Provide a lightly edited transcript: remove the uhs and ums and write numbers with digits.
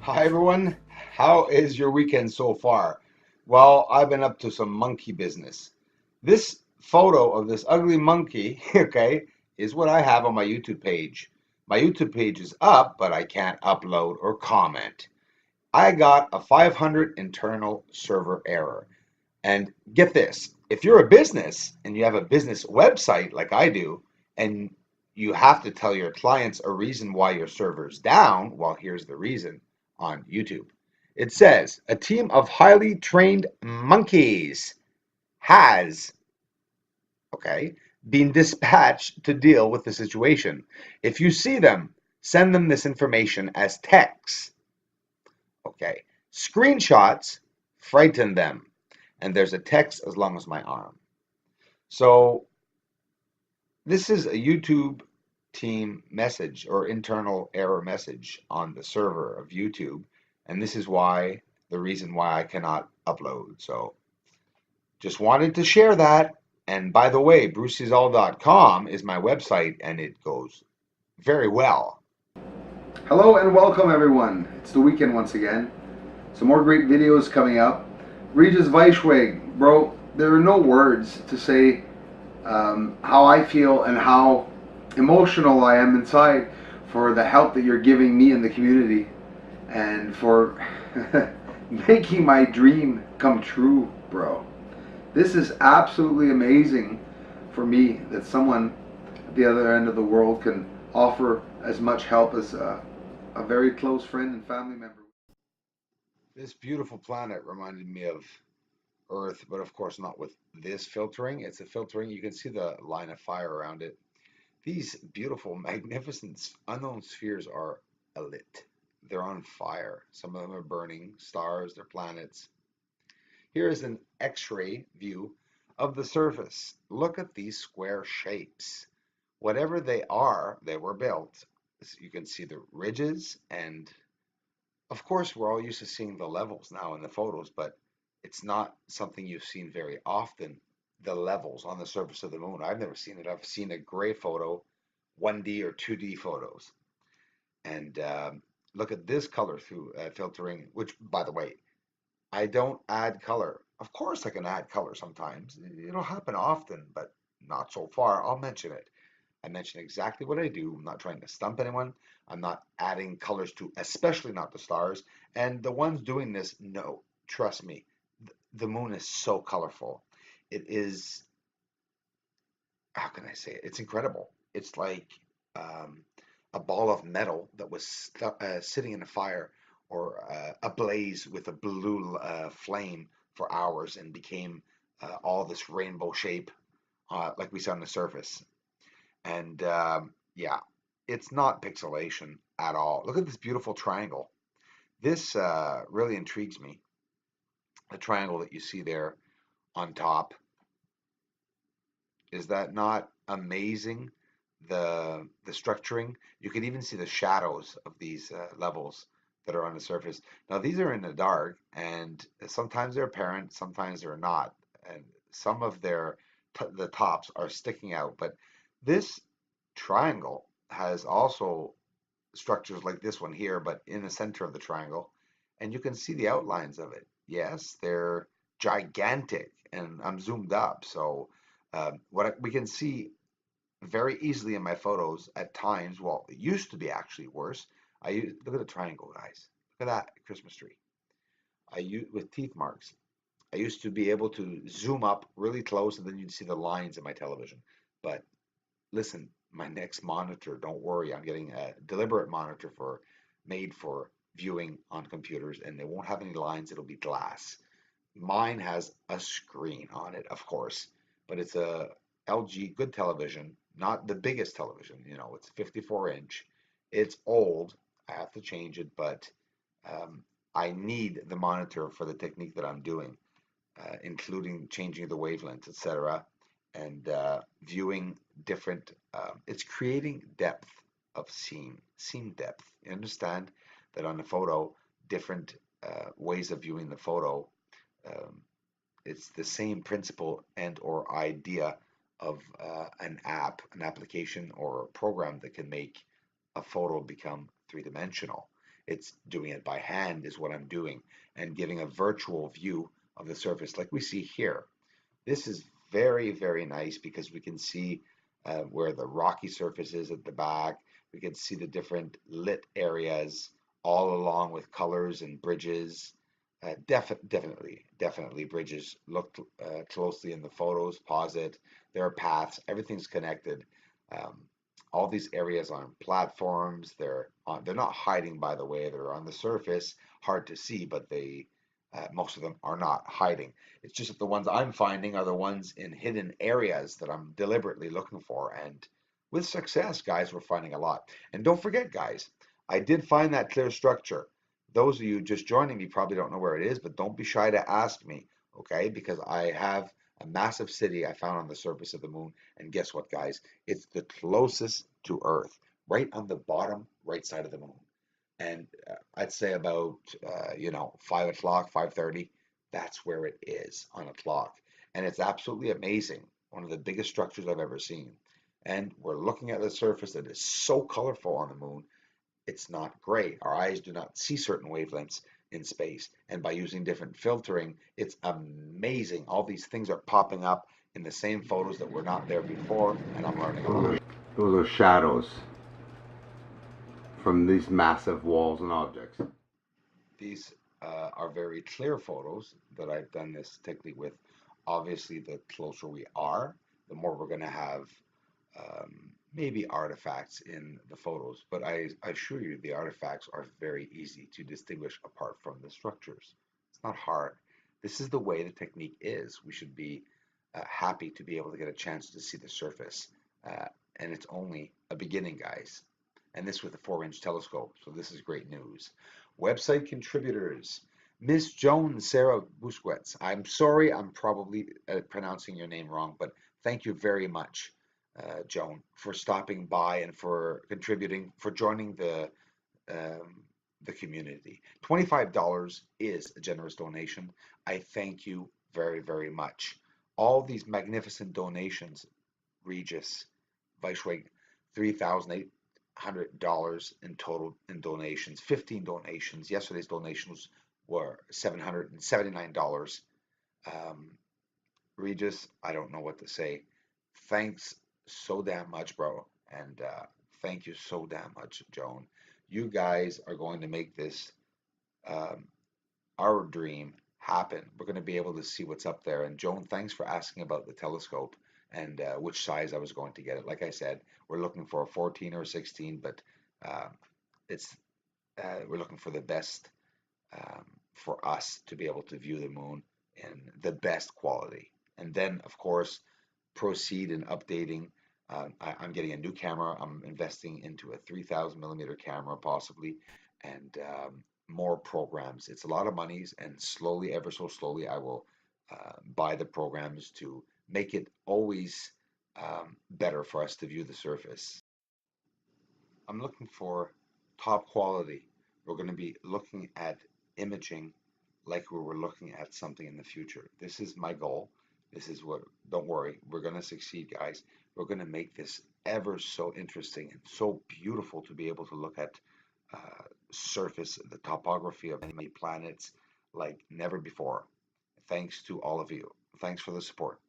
Hi everyone, how is your weekend so far? Well, I've been up to some monkey business. This photo of this ugly monkey, okay, is what I have on my YouTube page. My YouTube page is up, but I can't upload or comment. I got a 500 internal server error. And get this, if you're a business and you have a business website like I do, and you have to tell your clients a reason why your server's down, well, here's the reason on YouTube. It says a team of highly trained monkeys has, okay, been dispatched to deal with the situation. If you see them, send them this information as text. Okay. Screenshots frighten them. And there's a text as long as my arm. So this is a YouTube team message or internal error message on the server of YouTube. And this is why the reason why I cannot upload. So just wanted to share that. And by the way, bruceisall.com is my website and it goes very well. Hello and welcome everyone. It's the weekend once again. Some more great videos coming up. Regis Weishweg, bro, there are no words to say how I feel and how emotional I am inside for the help that you're giving me and the community and for making my dream come true, bro. This is absolutely amazing for me that someone at the other end of the world can offer as much help as a very close friend and family member. This beautiful planet reminded me of Earth, but of course not with this filtering. It's a filtering. You can see the line of fire around it. These beautiful, magnificent, unknown spheres are alit. They're on fire. Some of them are burning stars, they're planets. Here is an X-ray view of the surface. Look at these square shapes. Whatever they are, they were built. You can see the ridges, and of course, we're all used to seeing the levels now in the photos, but it's not something you've seen very often. The levels on the surface of the moon. I've never seen it. I've seen a gray photo, 1D or 2D photos. And look at this color through filtering, which, by the way, I don't add color. Of course, I can add color sometimes. It'll happen often, but not so far. I'll mention it. I mention exactly what I do. I'm not trying to stump anyone. I'm not adding colors to, especially not the stars. And the ones doing this know, trust me, the moon is so colorful. It is, how can I say it? It's incredible. It's like um, a ball of metal that was sitting in a fire or ablaze with a blue flame for hours and became all this rainbow shape like we saw on the surface. And yeah, it's not pixelation at all. Look at this beautiful triangle. This really intrigues me. The triangle that you see there on top. Is that not amazing? The structuring. You can even see the shadows of these levels that are on the surface. Now these are in the dark, and sometimes they're apparent, sometimes they're not, and some of the tops are sticking out. But this triangle has also structures like this one here, but in the center of the triangle, and you can see the outlines of it. Yes, they're gigantic, and I'm zoomed up, so we can see very easily in my photos at times. Well, it used to be actually worse. Look at the triangle, guys. Look at that Christmas tree. I use with teeth marks. I used to be able to zoom up really close, and then you'd see the lines in my television. But listen, my next monitor, don't worry, I'm getting a deliberate monitor made for viewing on computers, and they won't have any lines, it'll be glass. Mine has a screen on it, of course, but it's a LG good television, not the biggest television, it's 54-inch. It's old. I have to change it, but um, I need the monitor for the technique that I'm doing, including changing the wavelengths, etc., and viewing different. It's creating depth of scene depth. You understand that on the photo, different ways of viewing the photo. Um, it's the same principle and or idea of an application or a program that can make a photo become three-dimensional. It's doing it by hand is what I'm doing, and giving a virtual view of the surface like we see here. This is very, very nice because we can see where the rocky surface is at the back. We can see the different lit areas all along with colors and bridges. Definitely bridges. Look closely in the photos, pause it. There are paths, everything's connected. Um, all these areas are on platforms. They're not hiding, by the way. They're on the surface, hard to see, but most of them are not hiding. It's just that the ones I'm finding are the ones in hidden areas that I'm deliberately looking for. And with success, guys, we're finding a lot. And don't forget, guys, I did find that clear structure. Those of you just joining me probably don't know where it is, but don't be shy to ask me, okay? Because I have a massive city I found on the surface of the moon. And guess what, guys? It's the closest to Earth, right on the bottom right side of the moon. And I'd say about 5 o'clock, 5:30. That's where it is on a clock, and it's absolutely amazing. One of the biggest structures I've ever seen. And we're looking at the surface that is so colorful on the moon. It's not gray. Our eyes do not see certain wavelengths in space, and by using different filtering, it's amazing. All these things are popping up in the same photos that were not there before, and I'm learning a lot. Those are shadows from these massive walls and objects. These are very clear photos that I've done this technique with. Obviously, the closer we are, the more we're going to have maybe artifacts in the photos. But I assure you, the artifacts are very easy to distinguish apart from the structures. It's not hard. This is the way the technique is. We should be happy to be able to get a chance to see the surface. Uh, and it's only a beginning, guys. And this with a 4-inch telescope. So this is great news. Website contributors. Miss Joan Sarah Busquets. I'm sorry, I'm probably pronouncing your name wrong, but thank you very much, Joan, for stopping by and for contributing, for joining the community. $25 is a generous donation. I thank you very, very much. All these magnificent donations, Regis, Weishweg, $3,800 in total in donations, 15 donations. Yesterday's donations were $779. Um, Regis, I don't know what to say. Thanks so damn much, bro. And thank you so damn much, Joan. You guys are going to make this um, our dream happen. We're going to be able to see what's up there. And Joan, thanks for asking about the telescope and which size I was going to get it. Like I said, we're looking for a 14 or a 16, but uh, it's we're looking for the best um, for us to be able to view the moon in the best quality. And then, of course, proceed in updating. I'm getting a new camera. I'm investing into a 3,000 millimeter camera, possibly, and more programs. It's a lot of monies, and slowly, ever so slowly, I will buy the programs to make it always better for us to view the surface. I'm looking for top quality. We're going to be looking at imaging like we were looking at something in the future. This is my goal. This is what, don't worry, we're going to succeed, guys. We're going to make this ever so interesting and so beautiful to be able to look at surface, the topography of many planets like never before. Thanks to all of you. Thanks for the support.